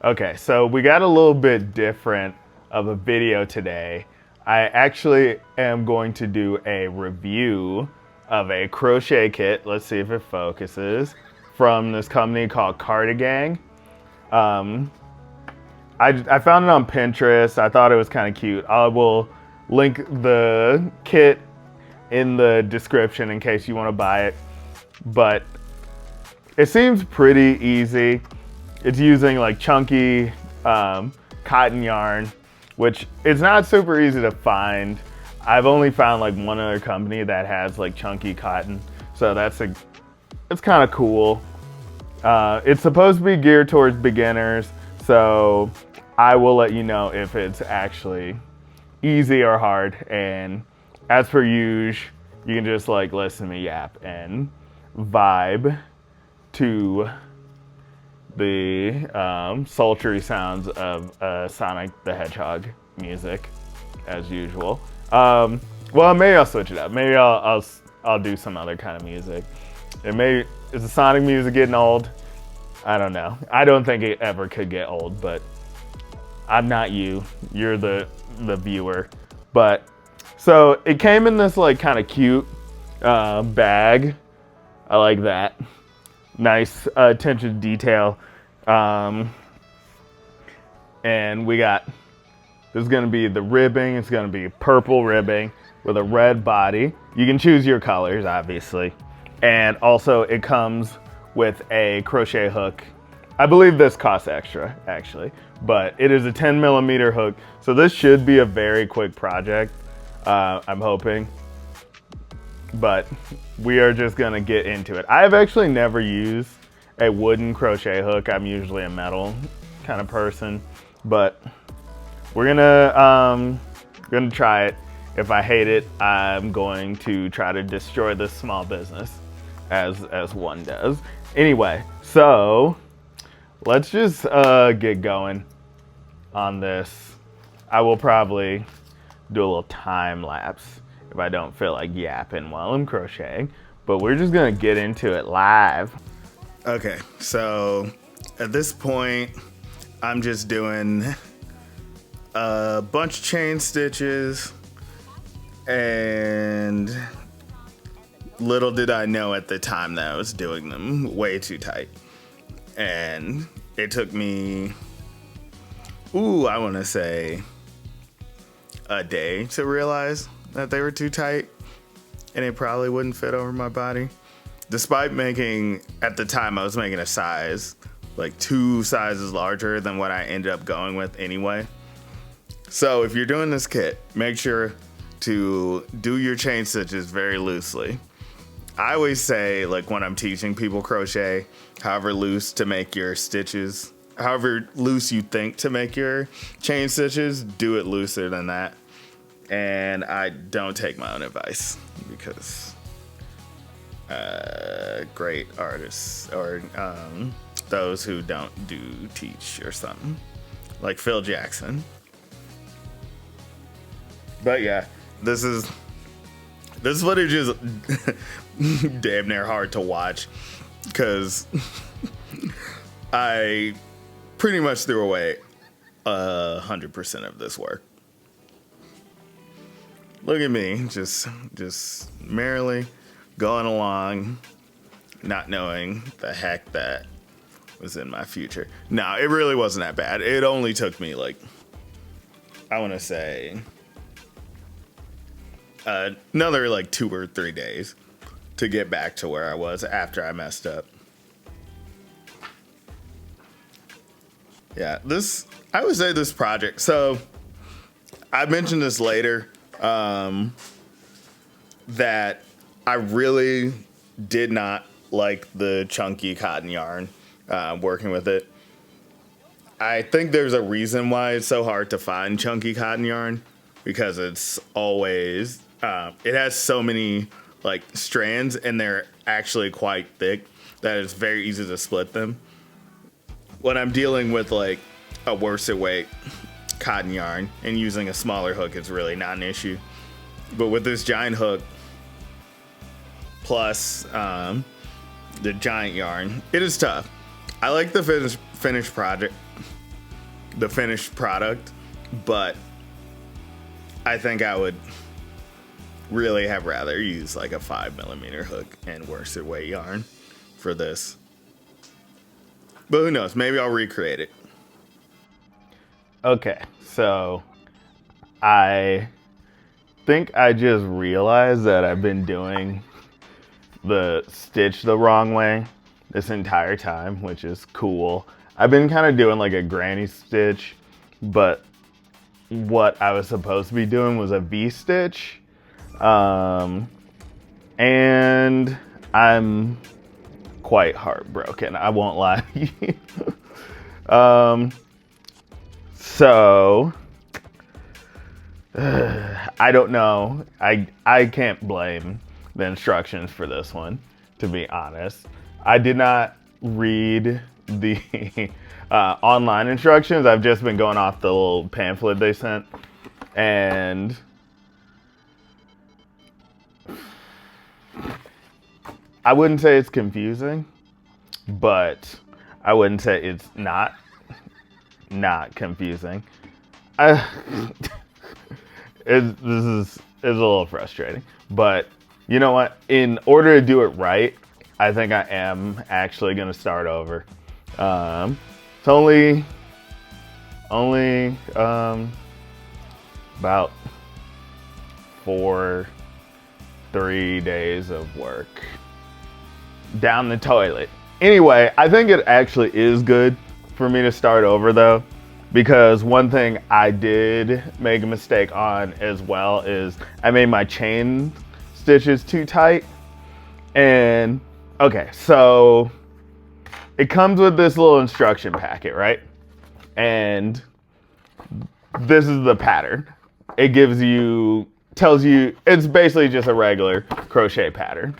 Okay, so we got a little bit different of a video today. I actually am going to do a review of a crochet kit. Let's see if it focuses. From this company called Cardigang. Um, I found it on Pinterest. I thought it was kind of cute. I will link the kit in the description in case you want to buy it. But it seems pretty easy. It's using like chunky cotton yarn, which is not super easy to find. I've only found like one other company that has like chunky cotton, so it's kind of cool. It's supposed to be geared towards beginners, so I will let you know if it's actually easy or hard. And as per usual, you can just like listen to me yap and vibe to the sultry sounds of Sonic the Hedgehog music, as usual. Well, maybe I'll switch it up. Maybe I'll do some other kind of music. Is the Sonic music getting old? I don't know. I don't think it ever could get old, but I'm not you. You're the viewer. But so it came in this like kind of cute bag. I like that. Nice attention to detail. And we got, this is gonna be the ribbing. It's gonna be purple ribbing with a red body. You can choose your colors, obviously. And also it comes with a crochet hook. I believe this costs extra, actually, but it is a 10mm hook. So this should be a very quick project, I'm hoping. But we are just gonna get into it. I have actually never used a wooden crochet hook. I'm usually a metal kind of person, but we're gonna try it. If I hate it, I'm going to try to destroy this small business, as one does. Anyway, so let's just get going on this. I will probably do a little time lapse if I don't feel like yapping while I'm crocheting, but we're just gonna get into it live. Okay, so at this point, I'm just doing a bunch of chain stitches, and little did I know at the time that I was doing them way too tight. And it took me, I wanna say a day to realize that they were too tight and it probably wouldn't fit over my body. Despite making, at the time I was making a size, like 2 sizes larger than what I ended up going with anyway. So if you're doing this kit, make sure to do your chain stitches very loosely. I always say, like when I'm teaching people crochet, however loose to make your stitches, however loose you think to make your chain stitches, do it looser than that. And I don't take my own advice because great artists or those who don't do teach or something, like Phil Jackson. But yeah, this is footage is damn near hard to watch because I pretty much threw away 100% of this work. Look at me, just merrily going along, not knowing the heck that was in my future. No, it really wasn't that bad. It only took me like, I want to say, another like 2 or 3 days to get back to where I was after I messed up. Yeah, I would say this project, so I mentioned this later, that I really did not like the chunky cotton yarn working with it. I think there's a reason why it's so hard to find chunky cotton yarn, because it's always, it has so many like strands and they're actually quite thick that it's very easy to split them. When I'm dealing with like a worsted weight cotton yarn and using a smaller hook, it's really not an issue. But with this giant hook plus the giant yarn, it is tough. I like the finished project. the finished product, but I think I would really have rather use like a 5mm hook and worsted weight yarn for this. But who knows, maybe I'll recreate it. Okay, so I think I just realized that I've been doing the stitch the wrong way this entire time, which is cool. I've been kind of doing like a granny stitch, but what I was supposed to be doing was a V-stitch. And I'm quite heartbroken, I won't lie to you. So I don't know. I can't blame the instructions for this one, to be honest. I did not read the online instructions. I've just been going off the little pamphlet they sent, and I wouldn't say it's confusing, but I wouldn't say it's not confusing. This is a little frustrating, but you know what? In order to do it right, I think I am actually going to start over. It's only about 3 days of work down the toilet. Anyway, I think it actually is good for me to start over though, because one thing I did make a mistake on as well is I made my chain stitches too tight. And okay, so it comes with this little instruction packet, right? And this is the pattern. It tells you, it's basically just a regular crochet pattern.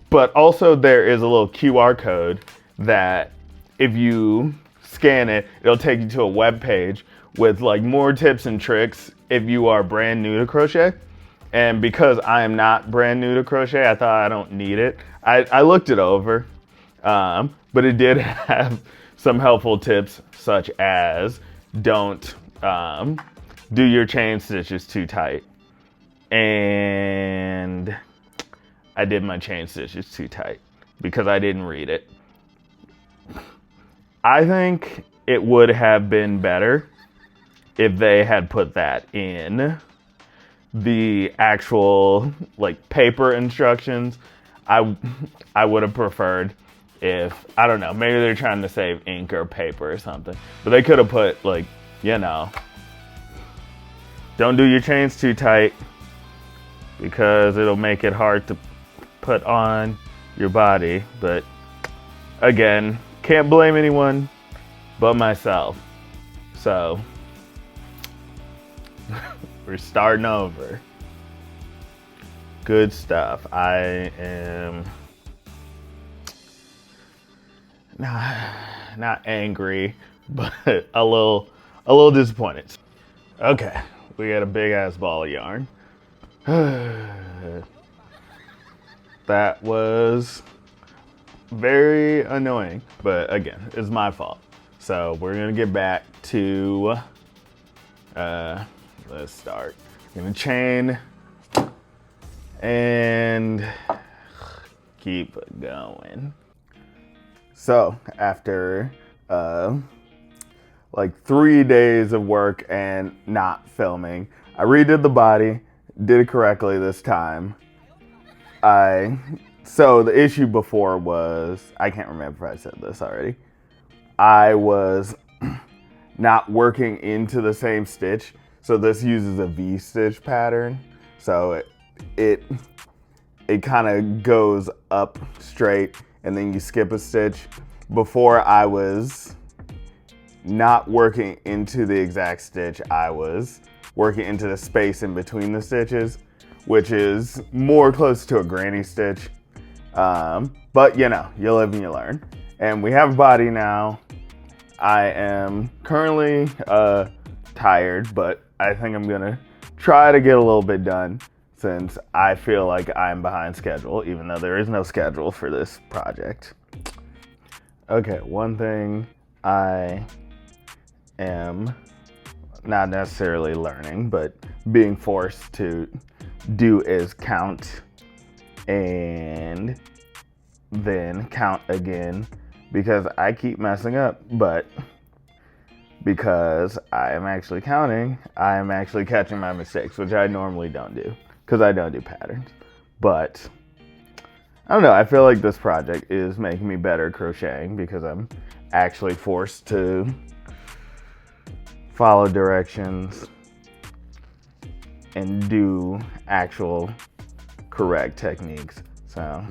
But also there is a little QR code that if you scan it, it'll take you to a web page with like more tips and tricks if you are brand new to crochet. And because I am not brand new to crochet, I thought I don't need it. I looked it over, but it did have some helpful tips such as don't do your chain stitches too tight. And I did my chain stitches too tight because I didn't read it. I think it would have been better if they had put that in the actual like paper instructions. I would have preferred if, I don't know, maybe they're trying to save ink or paper or something, but they could have put like, you know, don't do your chains too tight because it'll make it hard to put on your body. But again, can't blame anyone but myself. So we're starting over. Good stuff. I am not angry, but a little disappointed. Okay, we got a big ass ball of yarn. That was very annoying, but again, it's my fault. So we're gonna get back to, let's start. I'm gonna chain and keep going. So after like 3 days of work and not filming, I redid the body, did it correctly this time. So the issue before was, I can't remember if I said this already, I was not working into the same stitch. So this uses a V-stitch pattern. So it kind of goes up straight and then you skip a stitch. Before, I was not working into the exact stitch, I was working into the space in between the stitches, which is more close to a granny stitch. But you know, you live and you learn. And we have a body now. I am currently tired, but I think I'm gonna try to get a little bit done since I feel like I'm behind schedule, even though there is no schedule for this project. Okay, one thing I am not necessarily learning, but being forced to do is count and then count again, because I keep messing up, but because I am actually counting, I am actually catching my mistakes, which I normally don't do because I don't do patterns. But I don't know, I feel like this project is making me better crocheting because I'm actually forced to follow directions and do actual correct techniques. So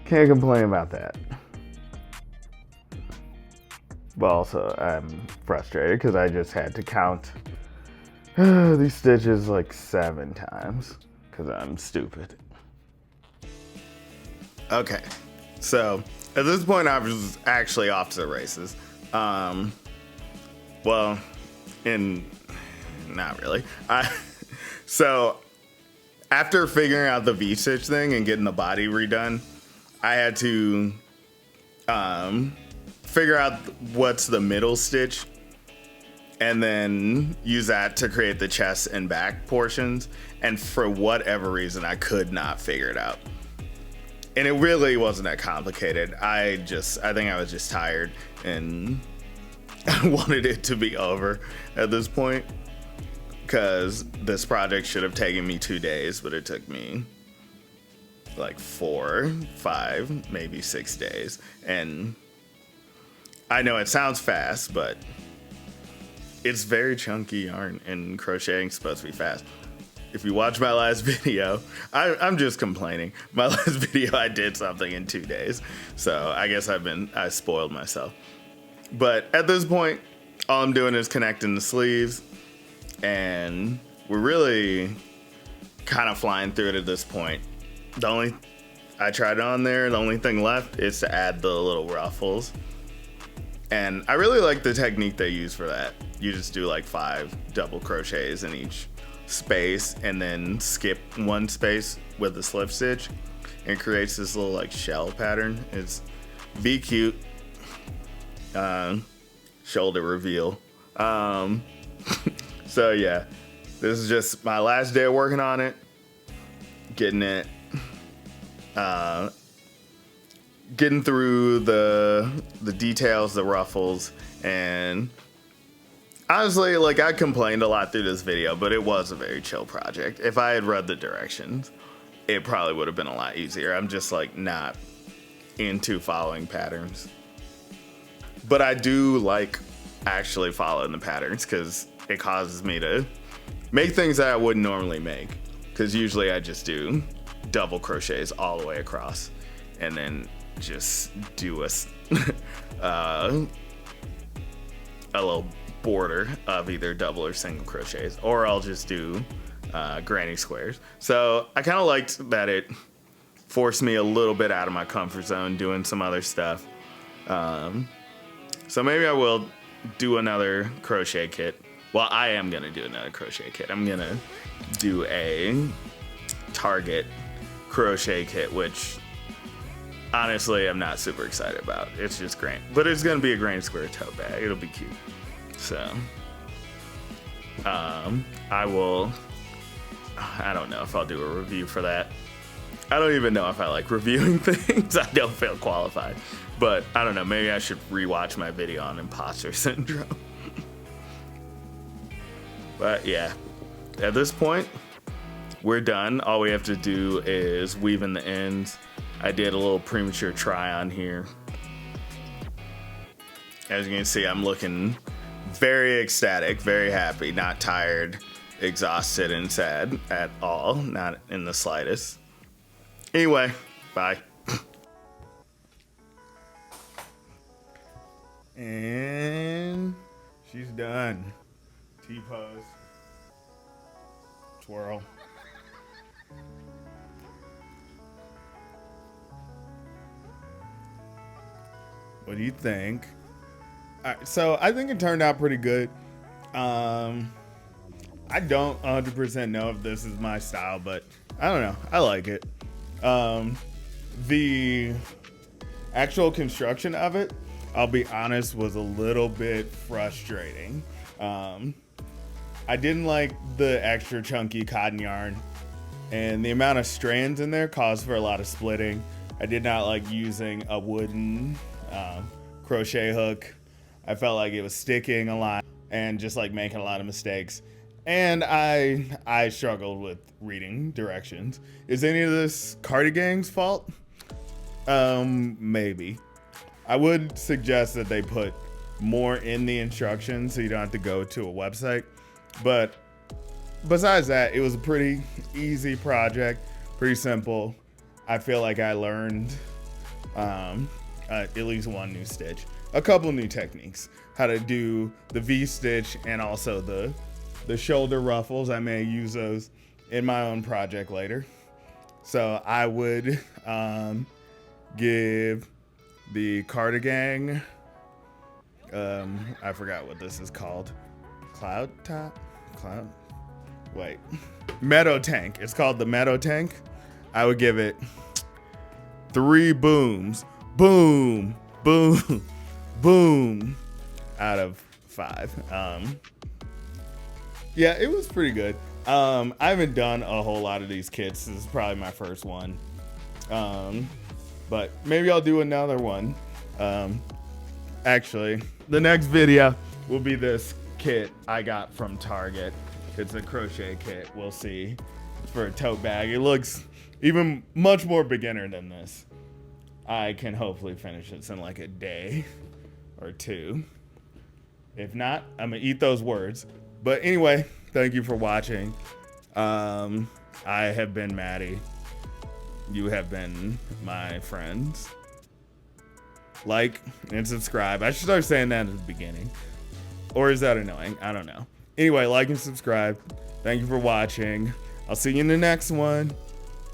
can't complain about that. But also I'm frustrated because I just had to count these stitches like 7 times because I'm stupid. Okay, so at this point I was actually off to the races. Well, not really. So after figuring out the V-stitch thing and getting the body redone, I had to figure out what's the middle stitch and then use that to create the chest and back portions. And for whatever reason, I could not figure it out. And it really wasn't that complicated. I think I was just tired and I wanted it to be over at this point, because this project should have taken me 2 days, but it took me like 4, 5, maybe 6 days. And I know it sounds fast, but it's very chunky yarn, and crocheting is supposed to be fast. If you watch my last video, I'm just complaining. My last video, I did something in 2 days. So I guess I spoiled myself. But at this point, all I'm doing is connecting the sleeves, and we're really kind of flying through it at this point. I tried it on there, the only thing left is to add the little ruffles. And I really like the technique they use for that. You just do like 5 double crochets in each space and then skip 1 space with the slip stitch, and it creates this little like shell pattern. It's be cute. Shoulder reveal. So yeah, this is just my last day of working on it, getting through the details, the ruffles, and honestly, like, I complained a lot through this video, but it was a very chill project. If I had read the directions, it probably would have been a lot easier. I'm just like not into following patterns. But I do like actually following the patterns because it causes me to make things that I wouldn't normally make. Because usually I just do double crochets all the way across and then just do a little border of either double or single crochets, or I'll just do granny squares. So I kind of liked that it forced me a little bit out of my comfort zone doing some other stuff. So maybe I will do another crochet kit. Well, I am gonna do another crochet kit. I'm gonna do a Target crochet kit, which honestly I'm not super excited about. It's just great, but it's gonna be a granny square tote bag. It'll be cute. So I don't know if I'll do a review for that. I don't even know if I like reviewing things. I don't feel qualified, but I don't know, maybe I should rewatch my video on imposter syndrome. But yeah, at this point we're done. All we have to do is weave in the ends. I did a little premature try on here. As you can see, I'm looking very ecstatic, very happy, not tired, exhausted, and sad at all, not in the slightest. Anyway, bye. And she's done. T-pose. Twirl. What do you think? So I think it turned out pretty good. I don't 100% know if this is my style, but I don't know. I like it. Actual construction of it, I'll be honest, was a little bit frustrating. I didn't like the extra chunky cotton yarn, and the amount of strands in there caused for a lot of splitting. I did not like using a wooden crochet hook. I felt like it was sticking a lot and just like making a lot of mistakes. And I struggled with reading directions. Is any of this cardigang's fault? Maybe. I would suggest that they put more in the instructions so you don't have to go to a website. But besides that, it was a pretty easy project, pretty simple. I feel like I learned at least one new stitch, a couple new techniques, how to do the V-stitch and also the shoulder ruffles. I may use those in my own project later. So I would give the cardigang, I forgot what this is called. Meadow tank. It's called the meadow tank. I would give it 3 booms. Boom, boom, boom out of 5. Yeah, it was pretty good. I haven't done a whole lot of these kits. This is probably my first one. But maybe I'll do another one. Actually, the next video will be this kit I got from Target. It's a crochet kit. We'll see. It's for a tote bag. It looks even much more beginner than this. I can hopefully finish this in like a day or 2. If not, I'm gonna eat those words. But anyway, thank you for watching. I have been Maddie. You have been my friends. Like and subscribe. I should start saying that at the beginning. Or is that annoying? I don't know. Anyway, like and subscribe. Thank you for watching. I'll see you in the next one.